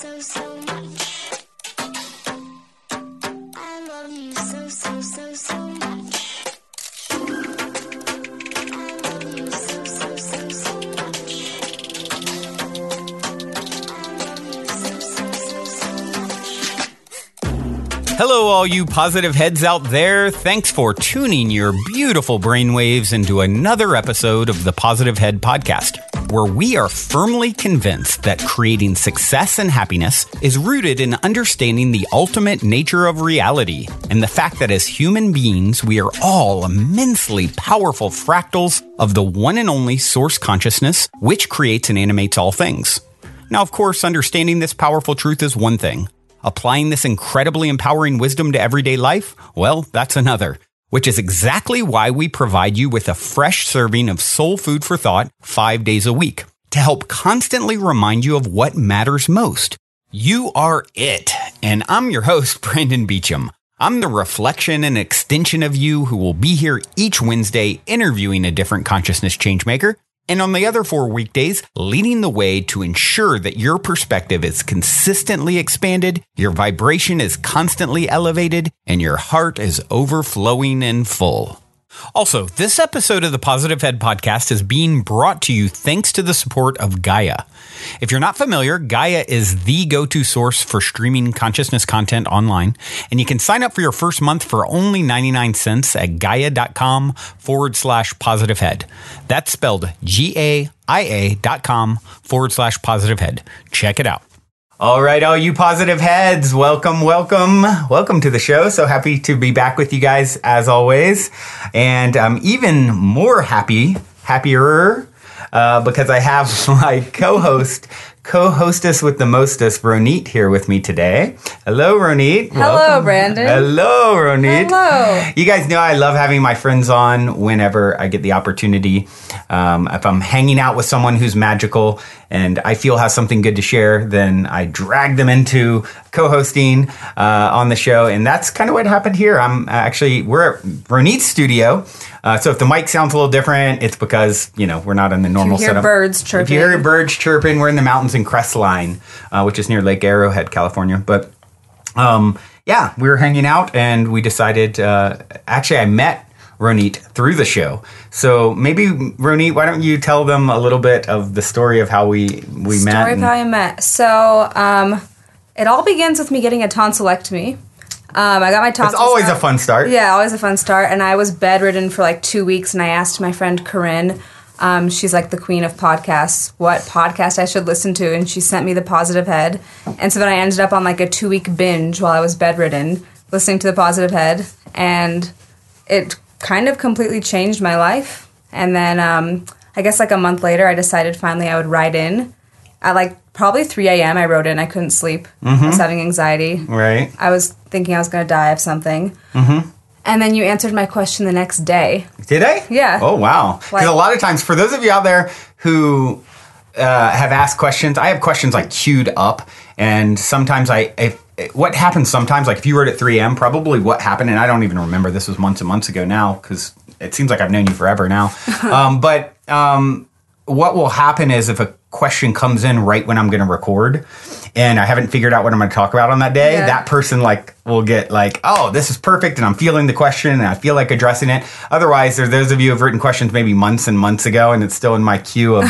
so much. I love you so much. I love you so much. Hello, all you positive heads out there. Thanks for tuning your beautiful brainwaves into another episode of the Positive Head Podcast, where we are firmly convinced that creating success and happiness is rooted in understanding the ultimate nature of reality and the fact that as human beings, we are all immensely powerful fractals of the one and only source consciousness, which creates and animates all things. Now, of course, understanding this powerful truth is one thing. Applying this incredibly empowering wisdom to everyday life? Well, that's another, which is exactly why we provide you with a fresh serving of soul food for thought 5 days a week to help constantly remind you of what matters most. You are it. And I'm your host, Brandon Beecham. I'm the reflection and extension of you who will be here each Wednesday interviewing a different consciousness changemaker. And on the other 4 weekdays, leading the way to ensure that your perspective is consistently expanded, your vibration is constantly elevated, and your heart is overflowing and full. Also, this episode of the Positive Head Podcast is being brought to you thanks to the support of Gaia. If you're not familiar, Gaia is the go-to source for streaming consciousness content online, and you can sign up for your first month for only 99 cents at gaia.com/positivehead. That's spelled GAIA.com/positivehead. Check it out. All right, all you positive heads, welcome to the show. So happy to be back with you guys as always. And I'm even more happier, because I have my co-hostess with the mostest, Roniit, here with me today. Hello, Roniit. Hello, welcome. Brandon. Hello, Roniit. Hello. You guys know I love having my friends on whenever I get the opportunity. If I'm hanging out with someone who's magical and I feel has something good to share, then I drag them into co-hosting on the show. And that's kind of what happened here. We're at Roniit's studio. So if the mic sounds a little different, it's because, we're not in the normal setup. If you hear birds chirping. If you hear birds chirping, we're in the mountains in Crestline, which is near Lake Arrowhead, California. But we were hanging out and we decided, I met Roniit through the show. So maybe, Roniit, why don't you tell them a little bit of the story of how we met? Story of how I met. So it all begins with me getting a tonsillectomy. I got my tonsils. It's always a fun start. Yeah, always a fun start. And I was bedridden for like 2 weeks, and I asked my friend Corinne, she's like the queen of podcasts, what podcast I should listen to, and she sent me the Positive Head. And so then I ended up on like a 2-week binge while I was bedridden, listening to the Positive Head, and it kind of completely changed my life. And then I guess like a month later, I decided finally I would write in. At like probably 3 a.m. I wrote in. I couldn't sleep. I was having anxiety. Right. I was thinking I was going to die of something. Mm-hmm. And then you answered my question the next day. Did I? Yeah. Oh, wow. Because a lot of times, for those of you out there who have asked questions, I have questions like queued up. And sometimes what happens sometimes, like if you wrote at 3 a.m., probably what happened, and I don't even remember, this was months and months ago now, because it seems like I've known you forever now. But what will happen is if a question comes in right when I'm going to record and I haven't figured out what I'm going to talk about on that day, that person will get like, oh, this is perfect, and I'm feeling the question and I feel like addressing it. Otherwise, there's those of you who have written questions maybe months and months ago and it's still in my queue of,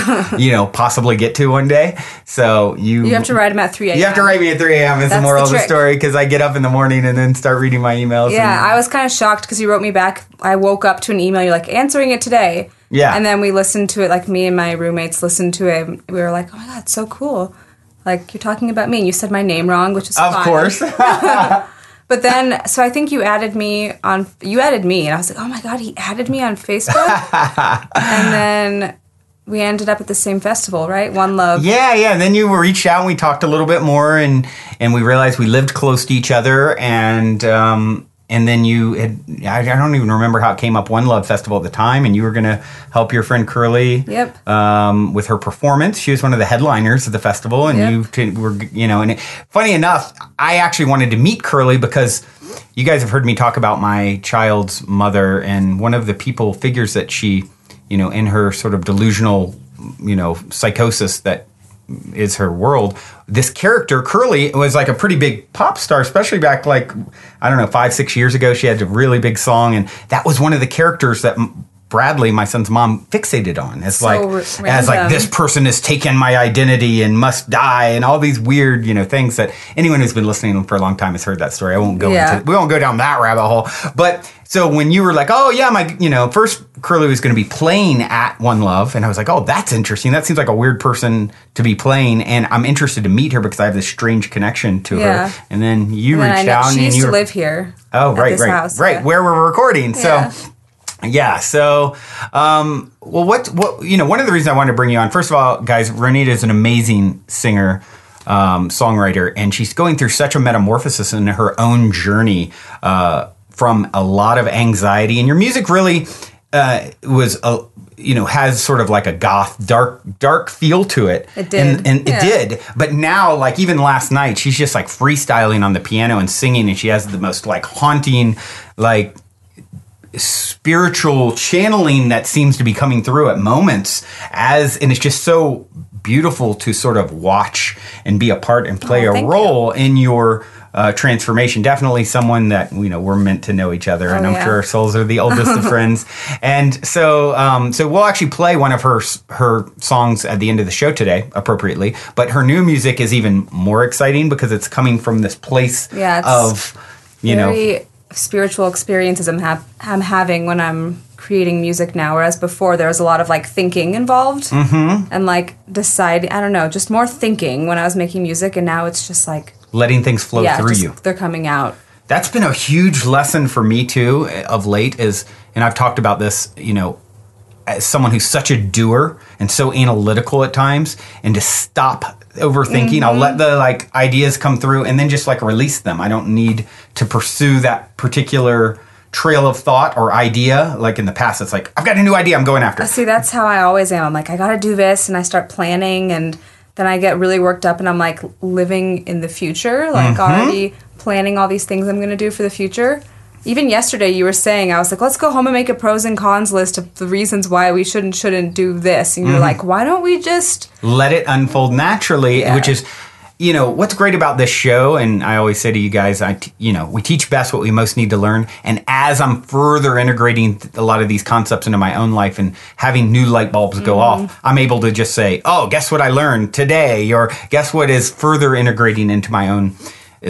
possibly get to one day. So you have to write them at 3 a.m. You have to write me at 3 a.m. is the moral of the story, because I get up in the morning and then start reading my emails. Yeah, I was kind of shocked because you wrote me back. I woke up to an email. You're like, answering it today. Yeah. And then we listened to it, like me and my roommates listened to it. We were like, oh my God, it's so cool. Like, you're talking about me, and you said my name wrong, which is fine. Of course. But then, so I think you added me, and I was like, oh my God, he added me on Facebook? And then we ended up at the same festival, right? One Love. Yeah. And then you reached out and we talked a little bit more, and we realized we lived close to each other, and then you had, I don't even remember how it came up, One Love Festival at the time, and you were going to help your friend Curly with her performance. She was one of the headliners of the festival, and you were, and funny enough, I actually wanted to meet Curly because you guys have heard me talk about my child's mother, and one of the figures that she, in her sort of delusional, psychosis that is her world. This character, Curly, was like a pretty big pop star, especially back like, I don't know, 5-6 years ago. She had a really big song, and that was one of the characters that Bradley, my son's mom, fixated on. It's as like this person has taken my identity and must die, and all these weird, things that anyone who's been listening for a long time has heard that story. I won't go we won't go down that rabbit hole. But so when you were like, oh yeah, first Curly was going to be playing at One Love, and I was like, oh, that's interesting. That seems like a weird person to be playing, and I'm interested to meet her because I have this strange connection to her. And then you reached out, she and used you to live here. Oh, right, house, where we're recording. So. Yeah. So, what one of the reasons I wanted to bring you on, first of all, guys, Roniit is an amazing singer, songwriter, and she's going through such a metamorphosis in her own journey, from a lot of anxiety, and your music really, has sort of like a goth, dark feel to it. It did. And it did. But now, like even last night, she's just like freestyling on the piano and singing, and she has the most like haunting, like, spiritual channeling that seems to be coming through at moments, and it's just so beautiful to sort of watch and be a part and play a role in your transformation. Definitely someone that we're meant to know each other, and I'm sure our souls are the oldest of friends. And so we'll actually play one of her songs at the end of the show today, appropriately. But her new music is even more exciting because it's coming from this place of spiritual experiences I'm having when I'm creating music now, whereas before there was a lot of like thinking involved and like deciding, I don't know, just more thinking when I was making music, and now it's just like letting things flow through you. They're coming out. That's been a huge lesson for me too of late, and I've talked about this, as someone who's such a doer and so analytical at times, and to stop overthinking. I'll let the ideas come through and then just release them. I don't need to pursue that particular trail of thought or idea. Like in the past, it's like, I've got a new idea, I'm going after it. See, that's how I always am. I'm like, I gotta do this, and I start planning, and then I get really worked up, and I'm like living in the future, already planning all these things I'm gonna do for the future. Even yesterday, you were saying, I was like, let's go home and make a pros and cons list of the reasons why we shouldn't do this. And you're like, why don't we just let it unfold naturally, which is, what's great about this show. And I always say to you guys, we teach best what we most need to learn. And as I'm further integrating a lot of these concepts into my own life and having new light bulbs go off, I'm able to just say, oh, guess what I learned today? Or guess what is further integrating into my own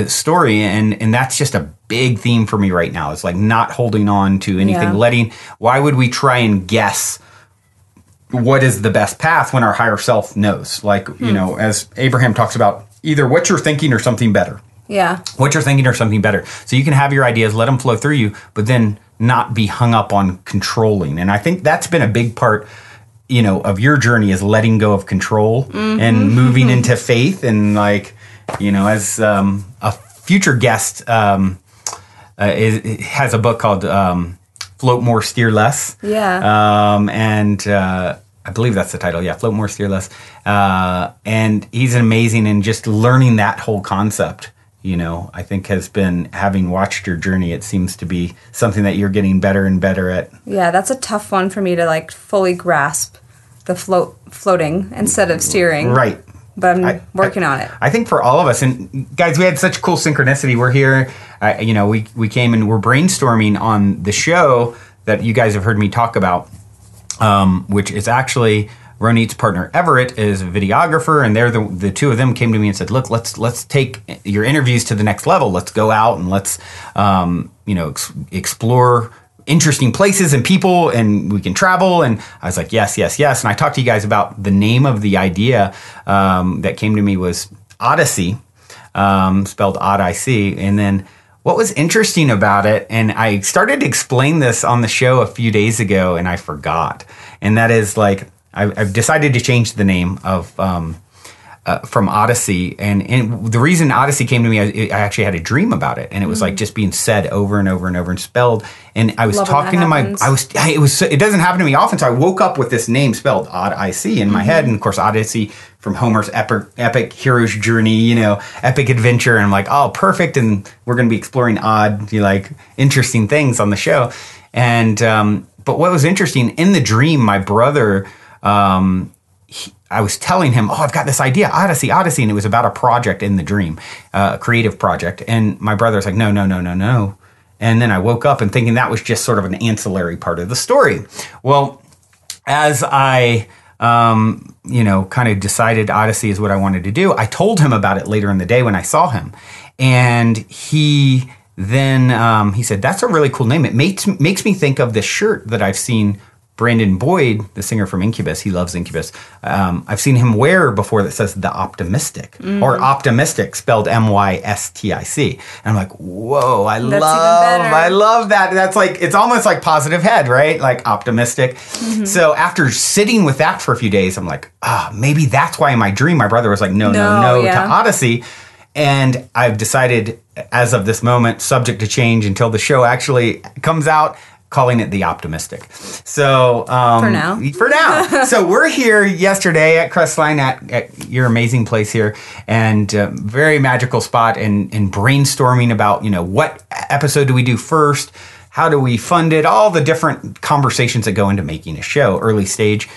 story. And that's just a big theme for me right now. It's like not holding on to anything, why would we try and guess what is the best path when our higher self knows? As Abraham talks about, either what you're thinking or something better. Yeah. What you're thinking or something better. So you can have your ideas, let them flow through you, but then not be hung up on controlling. And I think that's been a big part, of your journey, is letting go of control and moving into faith. And as a future guest has a book called Float More, Steer Less. Yeah. I believe that's the title. Yeah, Float More, Steer Less. And he's amazing, and just learning that whole concept, I think has been, having watched your journey, it seems to be something that you're getting better and better at. Yeah, that's a tough one for me to fully grasp, the floating instead of steering. Right. But I'm working on it. I think for all of us, and guys, we had such cool synchronicity. We're here, we came and we're brainstorming on the show that you guys have heard me talk about, which is actually Roniit's partner Everett is a videographer, and they're the two of them came to me and said, look, let's take your interviews to the next level. Let's go out and let's explore interesting places and people, and we can travel. And I was like, yes. And I talked to you guys about the name of the idea that came to me was Odyssey, spelled Odyssey. And then what was interesting about it, and I started to explain this on the show a few days ago, and I forgot. And that is I've decided to change the name of from Odyssey, and the reason Odyssey came to me, I actually had a dream about it, and it was just being said over and over and over and spelled. And I was talking to it doesn't happen to me often, so I woke up with this name spelled Odyssey in my head, and of course Odyssey from Homer's epic hero's journey, epic adventure, and I'm like, oh, perfect, and we're going to be exploring interesting things on the show. And but what was interesting in the dream, my brother, I was telling him, I've got this idea, Odyssey. And it was about a project in the dream, a creative project. And my brother was like, no. And then I woke up and thinking that was just sort of an ancillary part of the story. Well, as I, kind of decided Odyssey is what I wanted to do, I told him about it later in the day when I saw him. And he then, he said, that's a really cool name. It makes me think of this shirt that I've seen Brandon Boyd, the singer from Incubus, he loves Incubus. I've seen him wear before that says The Optimistic, or Optimistic spelled MYSTIC. And I'm like, whoa, I love that. That's like, it's almost like positive head, right? Like optimistic. So after sitting with that for a few days, I'm like, maybe that's why in my dream, my brother was like, no, to Odyssey. And I've decided as of this moment, subject to change until the show actually comes out, calling it The Optimistic. So for now. So we're here yesterday at Crestline at your amazing place here, and very magical spot, and brainstorming about what episode do we do first, how do we fund it, all the different conversations that go into making a show, early stage,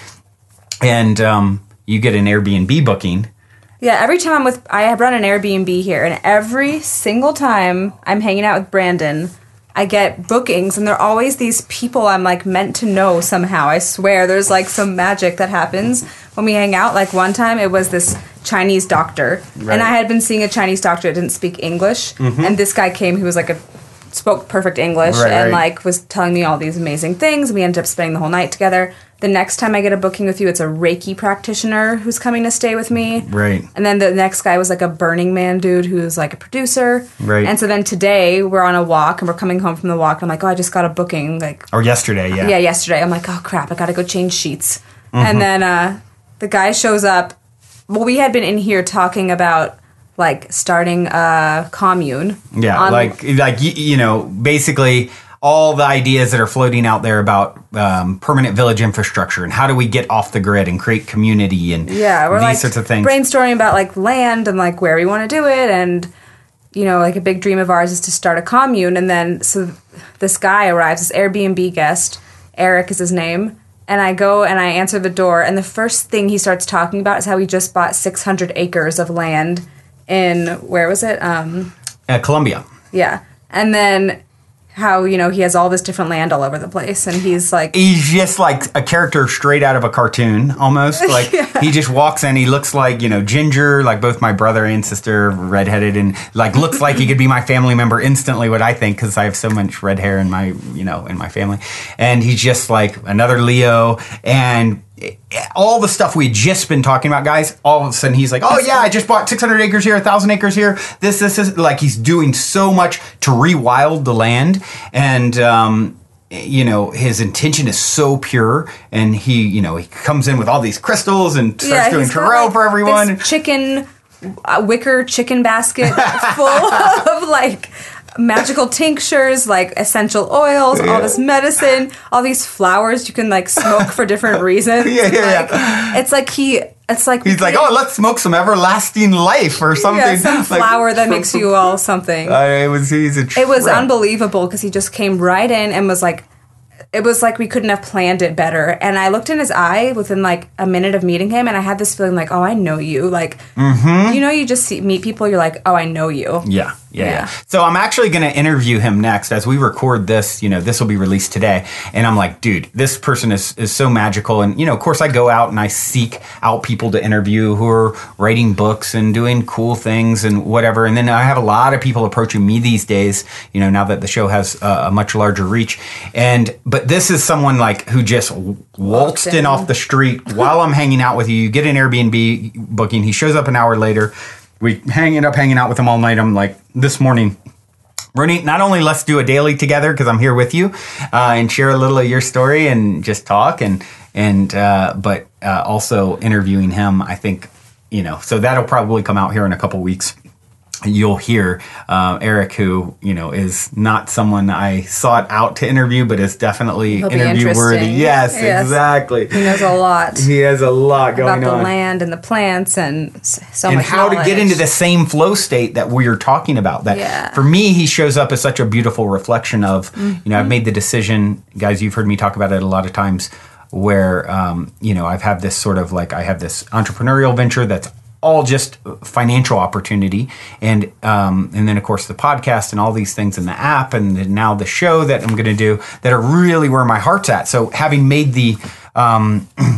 and you get an Airbnb booking. Yeah, every time I run an Airbnb here, and every single time I'm hanging out with Brandon, I get bookings, and they're always these people I'm like meant to know somehow. I swear there's like some magic that happens when we hang out. Like one time it was this Chinese doctor, and I had been seeing a Chinese doctor that didn't speak English, and this guy came who was like spoke perfect English, and like was telling me all these amazing things. We ended up spending the whole night together. The next time I get a booking with you, it's a Reiki practitioner who's coming to stay with me. Right. And then the next guy was like a Burning Man dude who's like a producer. Right. And so then today we're on a walk and we're coming home from the walk. And I'm like, I just got a booking. Or yesterday, yeah. Yeah, yesterday. I'm like, oh crap, I got to go change sheets. And then the guy shows up. Well, we had been in here talking about like starting a commune. Yeah, basically all the ideas that are floating out there about permanent village infrastructure and how do we get off the grid and create community and we're these sorts of things. Brainstorming about like land and like where we want to do it, and like a big dream of ours is to start a commune. And then so this guy arrives, this Airbnb guest, Eric is his name, and I go and I answer the door, and the first thing he starts talking about is how he just bought 600 acres of land in, where was it? Colombia. Yeah. And then how, he has all this different land all over the place, and he's just like a character straight out of a cartoon, almost. Like, he just walks in, he looks like, ginger, like both my brother and sister, redheaded, and like looks like he could be my family member instantly, what I think, because I have so much red hair in my, in my family. And he's just like another Leo, and all the stuff we'd just been talking about, guys, all of a sudden he's like, oh yeah, I just bought 600 acres here, 1,000 acres here. This is like, he's doing so much to rewild the land. And, his intention is so pure. And he comes in with all these crystals and starts doing tarot for everyone. This wicker chicken basket full of like magical tinctures, like essential oils, all this medicine, all these flowers you can like smoke for different reasons. It's like he's like, oh, let's smoke some everlasting life or something. Yeah, some flower that makes you all something. It was unbelievable because he just came right in and was like, it was like we couldn't have planned it better. And I looked in his eye within like a minute of meeting him, and I had this feeling like, oh, I know you. Like, you just meet people, you're like, oh, I know you. Yeah. So I'm actually going to interview him next. As we record this, this will be released today. And I'm like, dude, this person is so magical. And, of course, I go out and I seek out people to interview who are writing books and doing cool things and whatever. And then I have a lot of people approaching me these days, now that the show has a much larger reach. But this is someone like who just waltzed in off the street while I'm hanging out with you. You get an Airbnb booking. He shows up an hour later. We ended up hanging out with him all night. I'm like, this morning, Roniit, not only let's do a daily together because I'm here with you and share a little of your story and just talk but also interviewing him. I think, so that'll probably come out here in a couple weeks. You'll hear Eric, who, is not someone I sought out to interview, but is definitely interview worthy. Yes, exactly. He knows a lot. He has a lot going on. About the land and the plants and so much knowledge. And how to get into the same flow state that we are talking about. That for me, he shows up as such a beautiful reflection of, I've made the decision, guys, you've heard me talk about it a lot of times, where, I've had this sort of like, I have this entrepreneurial venture that's all just financial opportunity. And then, of course, the podcast and all these things in the app and now the show that I'm going to do that are really where my heart's at. So having made the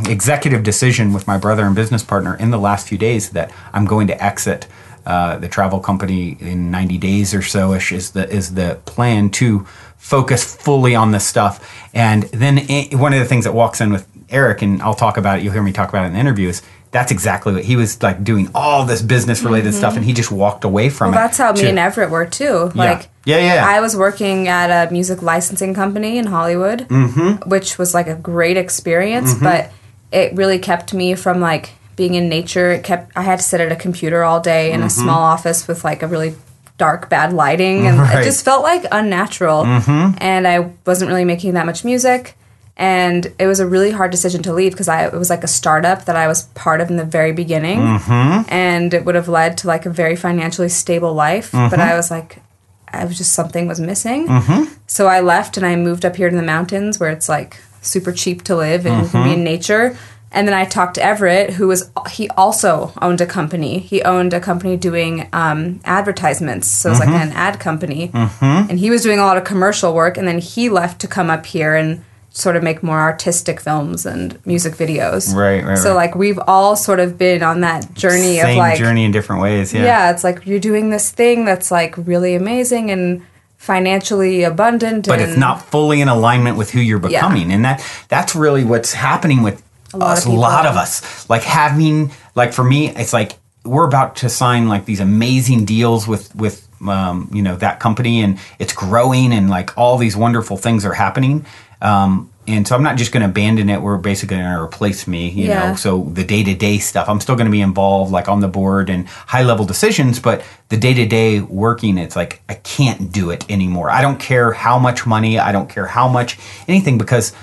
executive decision with my brother and business partner in the last few days that I'm going to exit the travel company in 90 days or so-ish is the plan to focus fully on this stuff. And then one of the things that walks in with Eric, and I'll talk about it, you'll hear me talk about it in the interview, is that's exactly what he was like doing, all this business related stuff, and he just walked away from it. Well, that's how me and Everett were too. Like, I was working at a music licensing company in Hollywood, which was like a great experience, but it really kept me from like being in nature. I had to sit at a computer all day in a small office with like a really dark, bad lighting, and it just felt like unnatural. And I wasn't really making that much music. And it was a really hard decision to leave because it was like a startup that I was part of in the very beginning. And it would have led to like a very financially stable life. But I was like, something was missing. So I left and I moved up here to the mountains where it's like super cheap to live and you can be in nature. And then I talked to Everett, he also owned a company. He owned a company doing advertisements. So it was like an ad company. And he was doing a lot of commercial work. And then he left to come up here and sort of make more artistic films and music videos. Right. So like we've all sort of been on that journey of like... Same journey in different ways, yeah. Yeah, it's like you're doing this thing that's like really amazing and financially abundant. But it's not fully in alignment with who you're becoming. And that's really what's happening with a lot of us. Like having, like for me, it's like we're about to sign like these amazing deals with that company, and it's growing and like all these wonderful things are happening. And so I'm not just going to abandon it. We're basically going to replace me, you know. So the day-to-day stuff, I'm still going to be involved like on the board and high-level decisions, but the day-to-day working, it's like I can't do it anymore. I don't care how much money, I don't care how much anything, because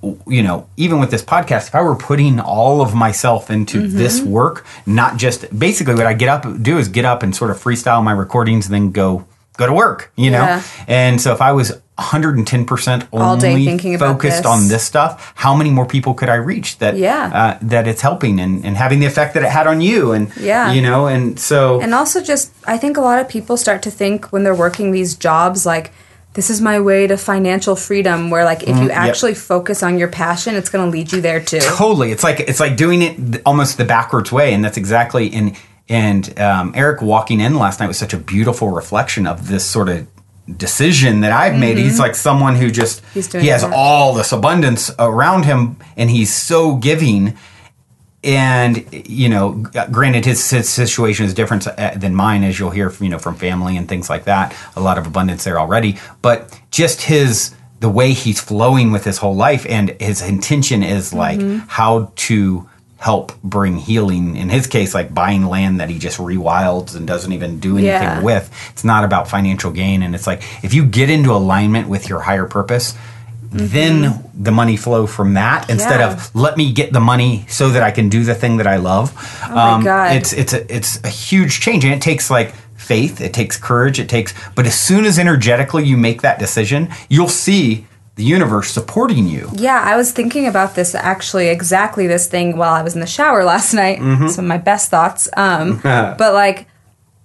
even with this podcast, if I were putting all of myself into this work, not just basically what I get up and sort of freestyle my recordings and then go to work, you know? And so if I was 110% only focused on this stuff, how many more people could I reach that it's helping and having the effect that it had on you? And, and so... And also just, I think a lot of people start to think when they're working these jobs, like, this is my way to financial freedom, where like if you actually focus on your passion, it's going to lead you there too. Totally. It's like doing it almost the backwards way. And that's exactly... And Eric walking in last night was such a beautiful reflection of this sort of decision that I've made. He's like someone who he has all this abundance around him, and he's so giving. And, granted, his situation is different than mine, as you'll hear from family and things like that. A lot of abundance there already. But just the way he's flowing with his whole life, and his intention is like how to help bring healing. In his case, like buying land that he just rewilds and doesn't even do anything with. It's not about financial gain. And it's like, if you get into alignment with your higher purpose, then the money flow from that instead of let me get the money so that I can do the thing that I love. Oh my God. It's a huge change, and it takes like faith, it takes courage, but as soon as energetically you make that decision, you'll see the universe supporting you. Yeah, I was thinking about this actually, exactly this thing while I was in the shower last night. Some of my best thoughts. But like,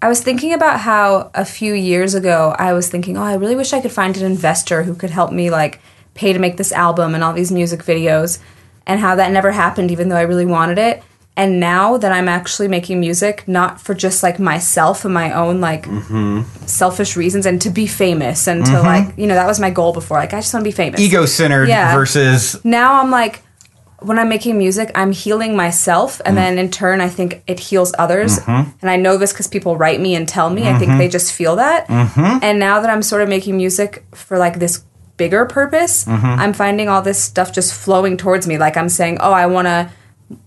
I was thinking about how a few years ago I was thinking, I really wish I could find an investor who could help me like pay to make this album and all these music videos, and how that never happened even though I really wanted it. And now that I'm actually making music, not for just like myself and my own like selfish reasons and to be famous and to like, that was my goal before. Like, I just want to be famous. Ego-centered versus... Now I'm like, when I'm making music, I'm healing myself, and then in turn, I think it heals others. And I know this because people write me and tell me. I think they just feel that. And now that I'm sort of making music for like this bigger purpose, I'm finding all this stuff just flowing towards me. Like I'm saying, I want to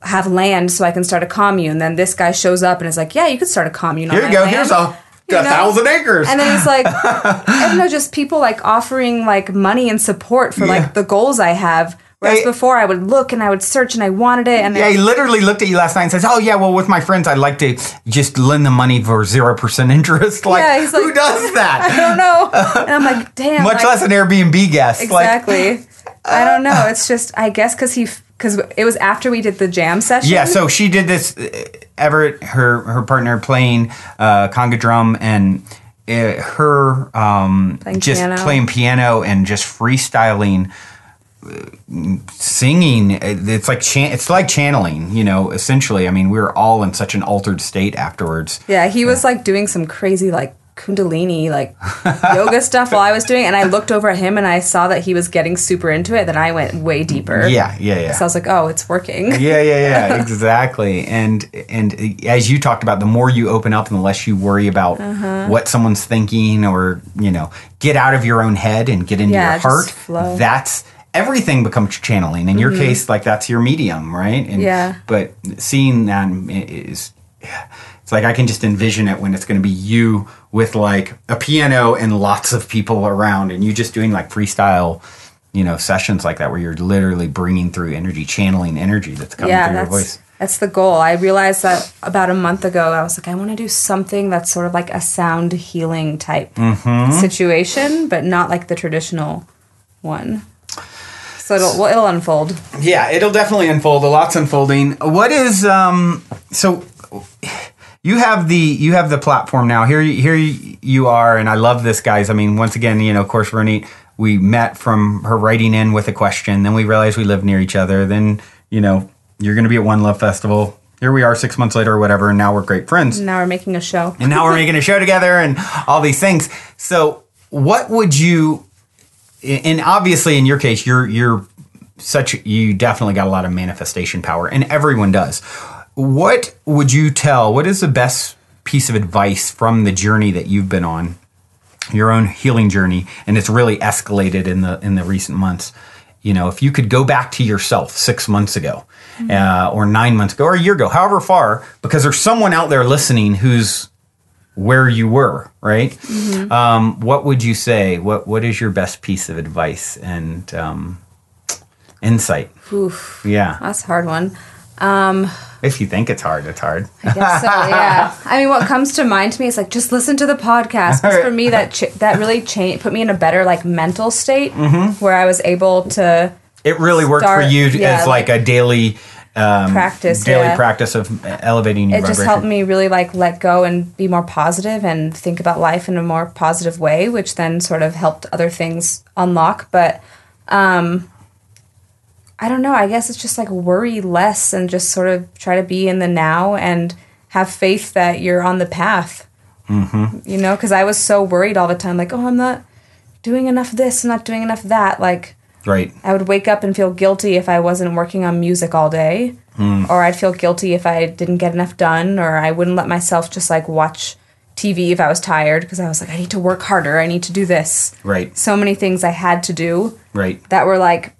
have land so I can start a commune. And then this guy shows up and is like, yeah, you could start a commune on my land. Here you go. Here's 1,000 acres. And then he's like, I don't know, just people like offering like money and support for like the goals I have. Whereas before I would look and I would search and I wanted it. And he literally looked at you last night and says, with my friends, I'd like to just lend them money for 0% interest. Like, he's like, who does that? I don't know. And I'm like, damn. Much less an Airbnb guest. Exactly. I don't know. It's just, I guess because it was after we did the jam session. Yeah, so she did this, Everett, her partner, playing conga drum, and her playing piano and just freestyling, singing. It's like channeling, essentially. I mean, we were all in such an altered state afterwards. Yeah, he was like doing some crazy like kundalini like yoga stuff while I was doing it, and I looked over at him and I saw that he was getting super into it. Then I went way deeper. Yeah. So I was like, oh, it's working. Yeah, exactly. And as you talked about, the more you open up and the less you worry about what someone's thinking, or get out of your own head and get into your heart. That's everything becomes channeling. In your case, like that's your medium, right? But seeing that is. It's like I can just envision it when it's going to be you with like a piano and lots of people around, and you just doing like freestyle, sessions like that where you're literally bringing through energy, channeling energy that's coming through your voice. That's the goal. I realized that about a month ago. I was like, I want to do something that's sort of like a sound healing type situation, but not like the traditional one. So it'll unfold. Yeah, it'll definitely unfold. A lot's unfolding. What is so? You have the platform now. Here you are, and I love this, guys. I mean, once again, of course, Roniit, we met from her writing in with a question. Then we realized we live near each other. Then, you're going to be at One Love Festival. Here we are 6 months later or whatever, and now we're great friends. Now we're making a show. And now we're making a show together and all these things. So what would you, and obviously in your case, you definitely got a lot of manifestation power, and everyone does. What would you tell? What is the best piece of advice from the journey that you've been on, your own healing journey, and it's really escalated in the recent months? If you could go back to yourself 6 months ago, or 9 months ago, or a year ago, however far, because there's someone out there listening who's where you were, right? What would you say? What is your best piece of advice and insight? Oof, yeah, that's a hard one. If you think it's hard, it's hard. I guess so, yeah. I mean, what comes to mind to me is like, just listen to the podcast. Because for me, that really put me in a better like mental state where I was able to. It really worked for you as like a daily practice. Practice of elevating your vibration. It just helped me really like let go and be more positive and think about life in a more positive way, which then sort of helped other things unlock. But I don't know. I guess it's just like worry less and just sort of try to be in the now and have faith that you're on the path. Because I was so worried all the time. Like, oh, I'm not doing enough this, I'm not doing enough that. Like, right. I would wake up and feel guilty if I wasn't working on music all day. Or I'd feel guilty if I didn't get enough done. Or I wouldn't let myself just like watch TV if I was tired because I was like, I need to work harder. I need to do this. Right. So many things I had to do. Right. That were like,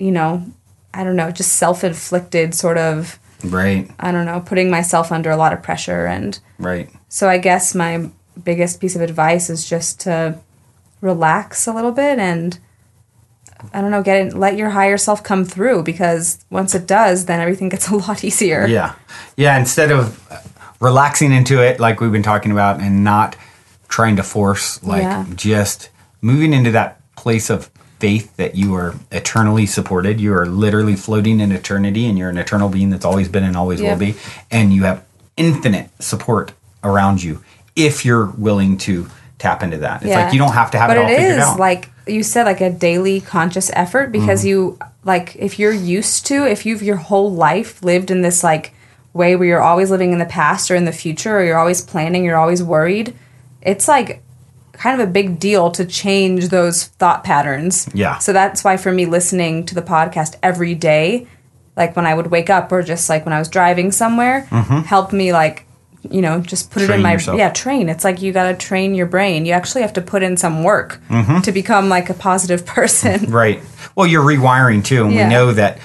I don't know, just self-inflicted sort of, right. I don't know, putting myself under a lot of pressure. And right. So I guess my biggest piece of advice is just to relax a little bit and, I don't know, let your higher self come through, because once it does, then everything gets a lot easier. Yeah. Yeah, instead of relaxing into it like we've been talking about and not trying to force, just moving into that place of faith that you are eternally supported. You are literally floating in eternity, and you're an eternal being that's always been and always will be. And you have infinite support around you if you're willing to tap into that. It's like you don't have to have it all figured out. But it is, like you said, like a daily conscious effort, because you, like, if you've your whole life lived in this, like, way where you're always living in the past or in the future, or you're always planning, you're always worried, it's, like, kind of a big deal to change those thought patterns. Yeah. So that's why for me, listening to the podcast every day, like when I would wake up or just like when I was driving somewhere, helped me like, just put it in my train. It's like you got to train your brain. You actually have to put in some work to become like a positive person. Right. Well, you're rewiring too, and we know that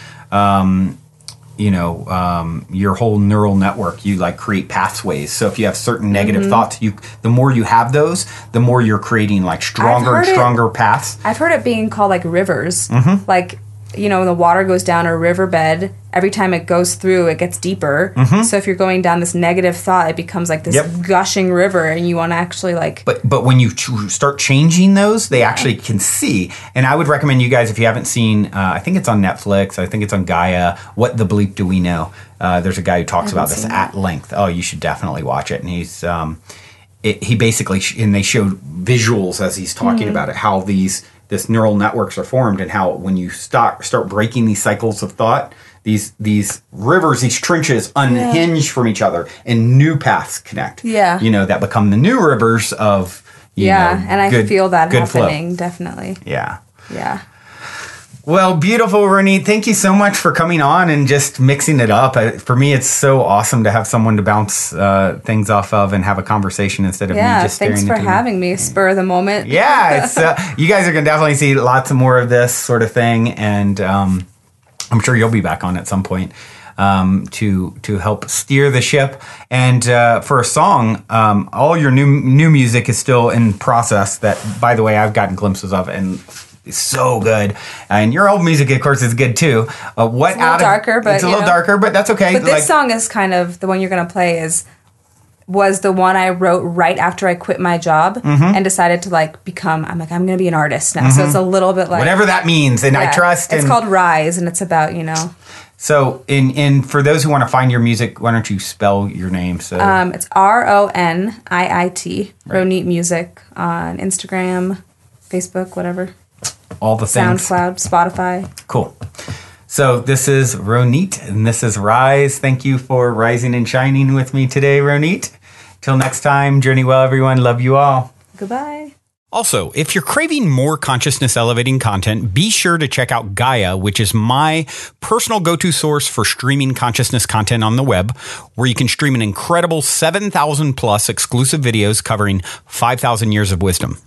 your whole neural network, you like create pathways. So if you have certain negative thoughts, the more you have those, the more you're creating like stronger and stronger paths. I've heard it being called like rivers. Like when the water goes down a riverbed, every time it goes through, it gets deeper. Mm-hmm. So if you're going down this negative thought, it becomes like this gushing river, and you want to actually like... But when you start changing those, they actually can see. And I would recommend you guys, if you haven't seen, I think it's on Netflix, I think it's on Gaia, What the Bleep Do We Know? There's a guy who talks about this at length. Oh, you should definitely watch it. And he's... he basically... and they showed visuals as he's talking about it, how this neural networks are formed, and how when you start breaking these cycles of thought, these rivers, these trenches unhinge from each other, and new paths connect. Yeah. That become the new rivers of and I feel that happening, flow. Definitely. Yeah. Yeah. Well, beautiful, Roniit. Thank you so much for coming on and just mixing it up. For me, it's so awesome to have someone to bounce things off of and have a conversation instead of me just staring at thanks for having me. Spur of the moment. Yeah, it's you guys are going to definitely see lots of more of this sort of thing, and I'm sure you'll be back on at some point to help steer the ship. And for a song, all your new music is still in process. That, by the way, I've gotten glimpses of, and it's so good. And your old music, of course, is good too. It's a little darker, but that's okay. But this song is kind of the one you're going to play was the one I wrote right after I quit my job and decided to become. I'm going to be an artist now. So it's a little bit like whatever that means. And I trust. It's called Rise, and it's about So, in for those who want to find your music, why don't you spell your name? So it's Roniit, Roniit Music on Instagram, Facebook, whatever. All the things. SoundCloud, Spotify. Cool. So this is Roniit, and this is Rise. Thank you for rising and shining with me today, Roniit. Till next time, journey well, everyone. Love you all. Goodbye. Also, if you're craving more consciousness elevating content, be sure to check out Gaia, which is my personal go-to source for streaming consciousness content on the web, where you can stream an incredible 7,000 plus exclusive videos covering 5,000 years of wisdom.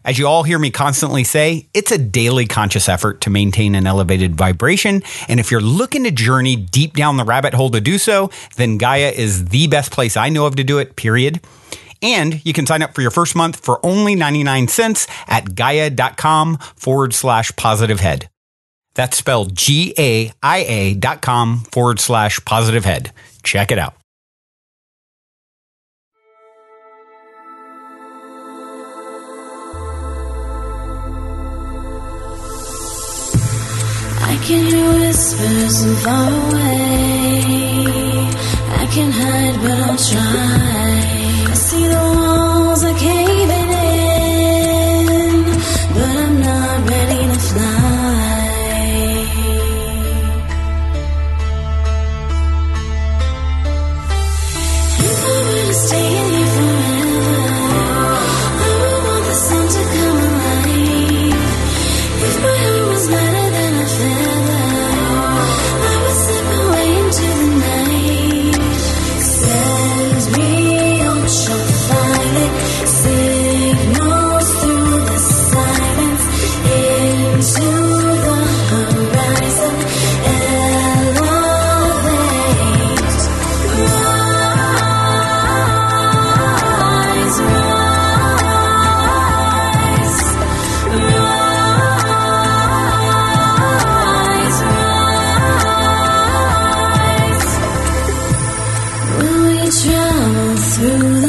As you all hear me constantly say, it's a daily conscious effort to maintain an elevated vibration. And if you're looking to journey deep down the rabbit hole to do so, then Gaia is the best place I know of to do it, period. And you can sign up for your first month for only 99 cents at gaia.com/positivehead. That's spelled GAIA.com/positivehead. Check it out. I can hear whispers from far away. I can hide, but I'll try. I see the walls are caving in, but I'm not ready to fly. If I were to stay in here forever, I would want the sun to come alive. If my heart was lighter than a feather, I would slip away into the night. Send me ultraviolet signals through the silence into the horizon. Elevate, rise, rise, rise. Will we travel through the